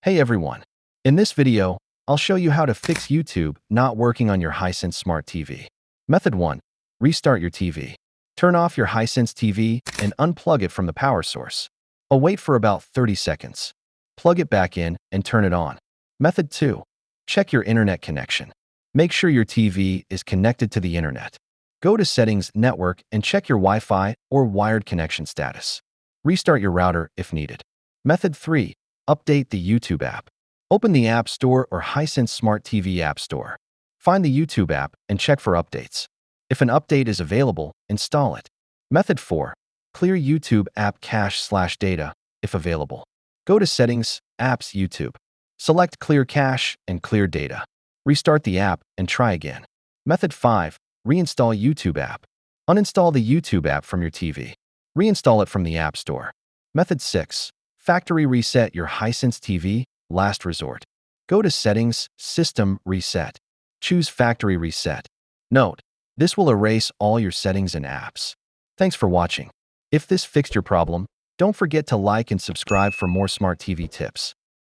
Hey everyone! In this video, I'll show you how to fix YouTube not working on your Hisense Smart TV. Method 1. Restart your TV. Turn off your Hisense TV and unplug it from the power source. Wait for about 30 seconds. Plug it back in and turn it on. Method 2. Check your internet connection. Make sure your TV is connected to the internet. Go to Settings, Network, and check your Wi-Fi or wired connection status. Restart your router if needed. Method 3. Update the YouTube app. Open the App Store or Hisense Smart TV App Store. Find the YouTube app and check for updates. If an update is available, install it. Method 4. Clear YouTube app cache/data if available. Go to Settings, Apps, YouTube. Select Clear Cache and Clear Data. Restart the app and try again. Method 5. Reinstall YouTube app. Uninstall the YouTube app from your TV. Reinstall it from the App Store. Method 6. Factory reset your Hisense TV, last resort. Go to Settings, System, Reset. Choose Factory Reset. Note, this will erase all your settings and apps. Thanks for watching. If this fixed your problem, don't forget to like and subscribe for more smart TV tips.